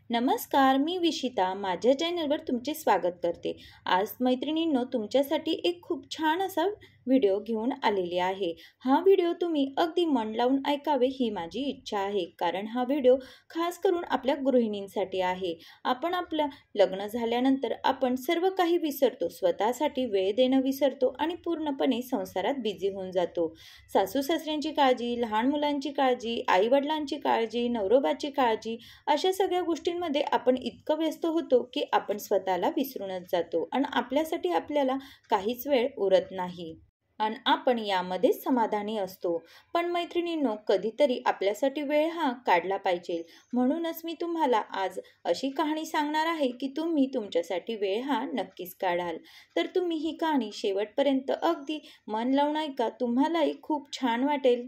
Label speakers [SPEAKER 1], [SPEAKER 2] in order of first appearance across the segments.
[SPEAKER 1] नमस्कार, मी विशिता माझ्या चॅनलवर तुमचे स्वागत करते। आज मैत्रिणींनो तुमच्यासाठी एक खूप छान असा व्हिडिओ घेऊन आलेली आहे। हा व्हिडिओ तुम्ही अगदी मन लावून ऐकावे ही माझी इच्छा आहे, कारण हा व्हिडिओ खास करून आपल्या गृहिणींसाठी आहे। आपण आपलं लग्न झाल्यानंतर आपण सर्व काही विसरतो, स्वतःसाठी वेळ देणं विसरतो आणि पूर्णपणे संसारात बिझी होऊन जातो। सासू सासऱ्यांची काळजी, लहान मुलांची काळजी, आई वडिलांची काळजी, नवरोबाची काळजी, अशा सगळ्या गोष्टींमध्ये आपण इतकं व्यस्त होतो की आपण स्वतःला विसरूनच जातो आणि आपल्यासाठी आपल्याला काहीच वेळ उरत नाही आणि आपण यामध्येच समाधानी असतो। पण मैत्रिणींनो, कधीतरी आपल्यासाठी वेळ हा काढला पाहिजे। म्हणूनच मी तुम्हाला आज अशी कहाणी सांगणार आहे की तुम्ही तुमच्यासाठी वेळ हा नक्कीच काढाल। तर तुम्ही ही कहाणी शेवटपर्यंत अगदी मन लावून ऐका, तुम्हालाही खूप छान वाटेल।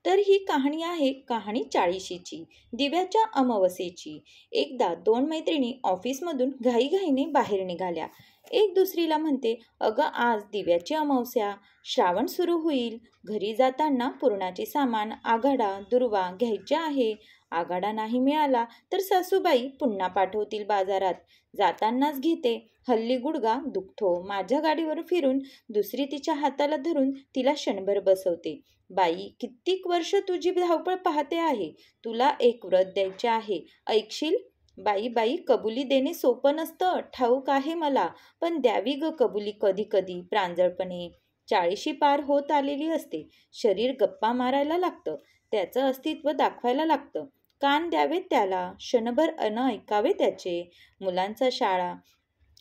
[SPEAKER 1] तर ही कहाणी आहे कहाणी चाळीशीची, दिव्याच्या अमावस्येची। एकदा दोन मैत्रिणी ऑफिसमधून घाईघाईने बाहेर निघाल्या। एक दुसरीला म्हणते, अगं आज दिव्याची अमावस्या, श्रावण सुरू होईल, घरी जाताना पुरणाचे सामान, आघाडा दुर्वा घ्यायचे आहे। आघाडा नाही मिळाला तर सासूबाई पुन्हा पाठवतील बाजारात, जातानाच घेते, हल्ली गुडघा दुखतो। माझ्या गाडीवर फिरून दुसरी तिच्या हाताला धरून तिला क्षणभर बसवते। बाई, कित्येक वर्ष तुझी धावपळ पाहते आहे, तुला एक व्रत द्यायचे आहे, ऐकशील? बाई बाई, कबुली देणे सोपं नसतं, ठाऊक आहे मला, पण द्यावी ग कबुली कधी कधी प्रांजळपणे। 40शी पार होत आलेली असते, शरीर गप्पा मारायला लागतं, त्याचं अस्तित्व दाखवायला लागतं, कान द्यावेत त्याला, क्षणभर ऐकावे त्याचे। मुलांचा शाळा,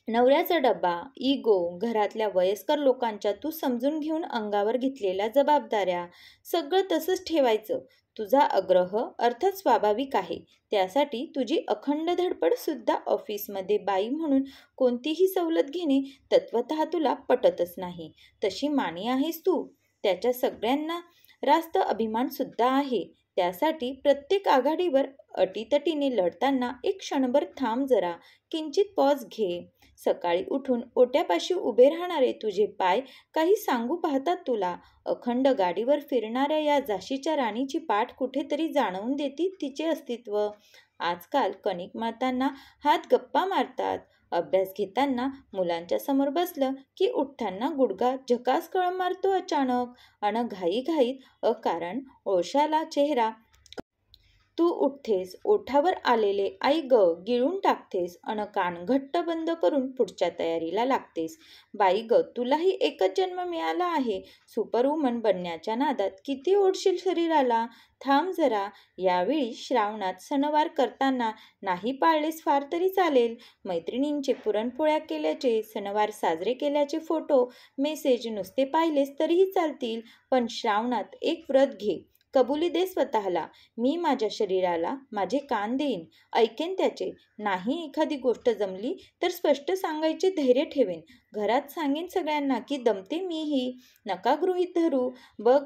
[SPEAKER 1] नवऱ्याचा डबा, इगो, घरातल्या वयस्कर लोकांच्या तू समजून घेऊन अंगावर घेतलेल्या जबाबदाऱ्या, सगळं तसंच ठेवायचं। तुझा आग्रह अर्थात स्वाभाविक आहे, त्यासाठी तुझी अखंड धडपड सुद्धा। ऑफिसमध्ये बाई म्हणून कोणतीही सवलत घेणे तत्वतः तुला पटतच नाही, तशी मानी आहेस तू, त्याच्या सगळ्यांना रास्त अभिमान सुद्धा आहे। त्यासाठी प्रत्येक आघाडीवर अटीतटीने लढताना एक क्षणभर थांब जरा, किंचित पॉज घे। सकाळी उठून ओट्यापाशी उभे राहणारे तुझे पाय काही सांगू पाहतात तुला। अखंड गाडीवर फिरणाऱ्या या झाशीच्या राणीची पाठ कुठेतरी जाणवून देते तिचे अस्तित्व। आजकाल कणिक मळताना हात गप्पा मारतात, अभ्यास घेताना मुलांच्या समोर बसलं की उठताना गुडघा झकास कळ मारतो अचानक, अन घाईघाईत अकारण ओळशाला चेहरा तू उठतेस, ओठावर आलेले आई ग गिळून टाकतेस अन कान घट्ट बंद करून पुढच्या तयारीला लागतेस। बाई ग, तुलाही एकच जन्म मिळाला आहे, सुपरवुमन बनण्याच्या नादात किती ओढशील शरीराला, थांब जरा। यावेळी श्रावणात सणवार करताना नाही पाळलेस फार तरी चालेल, मैत्रिणींचे पुरणपोळ्या केल्याचे, सणवार साजरे केल्याचे फोटो मेसेज नुसते पाहिलेस तरीही चालतील, पण श्रावणात एक व्रत घे, कबुली दे स्वतःला, मी माझ्या शरीराला माझे कान देईन, ऐकेन त्याचे, नाही एखादी गोष्ट जमली तर स्पष्ट सांगायचे धैर्य ठेवेन, घरात सांगेन सगळ्यांना की दमते मीही, नका गृहीत धरू, बघ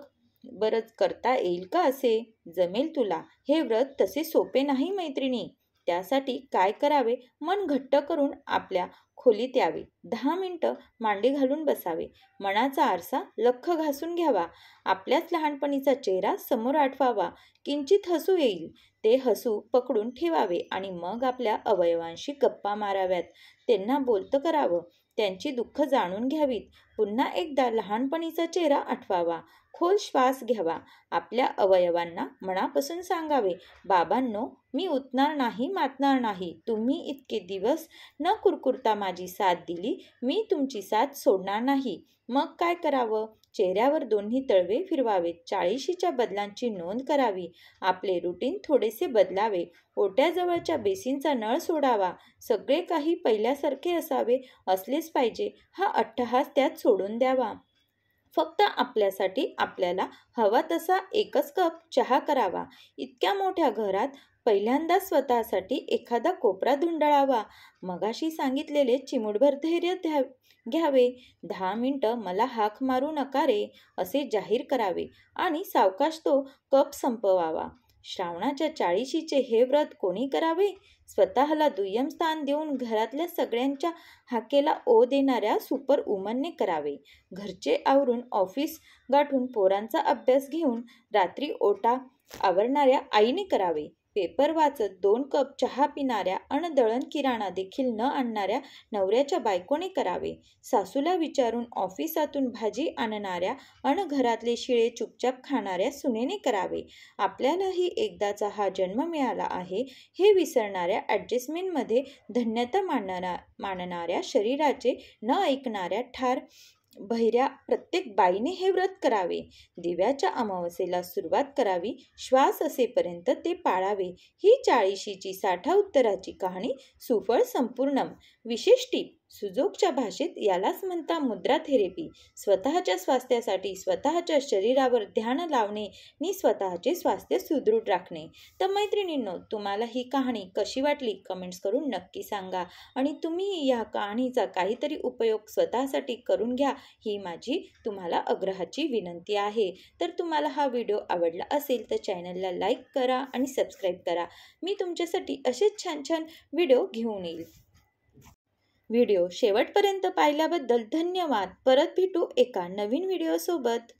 [SPEAKER 1] बरंच करता येईल का असे, जमेल तुला, हे व्रत तसे सोपे नाही मैत्रिणी। त्यासाठी काय करावे, मन घट्ट करून आपल्या खोलीत यावे, 10 मिनिटं मांडी घालून बसावे, मनाचा आरसा लख्ख घासून घ्यावा, आपल्याच लहानपणीचा चेहरा समोर आठवावा, किंचित हसू येईल ते हसू पकडून ठेवावे आणि मग आपल्या अवयवांशी गप्पा माराव्यात, त्यांना बोलतं करावं, त्यांची दुःख जाणून घ्यावीत, पुन्हा एकदा लहानपणीचा चेहरा आठवावा, खोल श्वास घ्यावा, आपल्या अवयवांना मनापासून सांगावे, बाबांनो, मी उतणार नाही, मातणार नाही, तुम्ही इतके दिवस न कुरकुरता माझी साथ दिली, मी तुमची साथ सोडणार नाही। मग काय करावं, चेहऱ्यावर दोन्ही तळवे फिरवावेत, 40शीच्या बदलांची नोंद करावी, आपले रुटीन थोडेसे बदलावे, ओट्याजवळच्या बेसिनचा नळ सोडावा, सगळे काही पहिल्यासारखे असावे, असलेच पाहिजे हा अट्टहास त्यात सोडून द्यावा। फक्त आपल्यासाठी आपल्याला हवा तसा एकच कप चहा करावा, इतक्या मोठ्या घरात पहिल्यांदा स्वतःसाठी एखादा कोपरा धुंडाळावा, मगाशी सांगितलेले चिमूटभर धैर्य घ्यावे, 10 मिनिटं मला हाक मारू नका रे असे जाहीर करावे आणि सावकाश तो कप संपवावा। श्रावणाच्या 40शीचे हे व्रत कोणी करावे, स्वतःला दुय्यम स्थान देऊन घरातल्या सगळ्यांच्या हाकेला ओ देणाऱ्या सुपर वुमनने करावे, घरचे आवरून ऑफिस गाठून पोरांचा अभ्यास घेऊन रात्री ओटा आवरणाऱ्या आईने करावे, पेपर वाचत 2 कप चहा पिणाऱ्या अन दळण किराणा देखील न आणणाऱ्या नवऱ्याच्या बायकोने करावे. सासूला विचारून ऑफिसातून भाजी आणणाऱ्या अन घरातले शिळे चुपचाप खाणाऱ्या सुनेने करावे. आपल्यालाही एकदाचा हा जन्म मिळाला आहे हे विसरणाऱ्या, ॲडजस्टमेंटमध्ये धन्यता मानणाऱ्या, शरीराचे न ऐकणाऱ्या, ठार बहिऱ्या प्रत्येक बाईने हे व्रत करावे. दिव्याच्या अमावस्येला सुरुवात करावी, श्वास असेपर्यंत ते पाळावे. ही 40ची साठा उत्तराची कहाणी सुफळ संपूर्णम. विशेष टीप: सुजोगच्या भाषेत यालाच म्हणता मुद्रा थेरपी. स्वतःच्या स्वास्थ्यासाठी स्वतःच्या शरीरावर ध्यान लावणे आणि स्वतःचे स्वास्थ्य सुदृढ राखणे. तर मैत्रिणींनो, तुम्हाला ही कहाणी कशी वाटली कमेंट्स करून नक्की सांगा आणि तुम्ही या कहाणीचा काहीतरी उपयोग स्वतःसाठी करून घ्या ही माझी तुम्हाला आग्रहाची विनंती आहे. तर तुम्हाला हा व्हिडिओ आवडला असेल तर चॅनलला लाईक करा आणि सबस्क्राईब करा. मी तुमच्यासाठी असेच छान छान व्हिडिओ घेऊन येईल. व्हिडिओ शेवटपर्यंत पाहिल्याबद्दल धन्यवाद. परत भेटू एका नवीन व्हिडिओसोबत.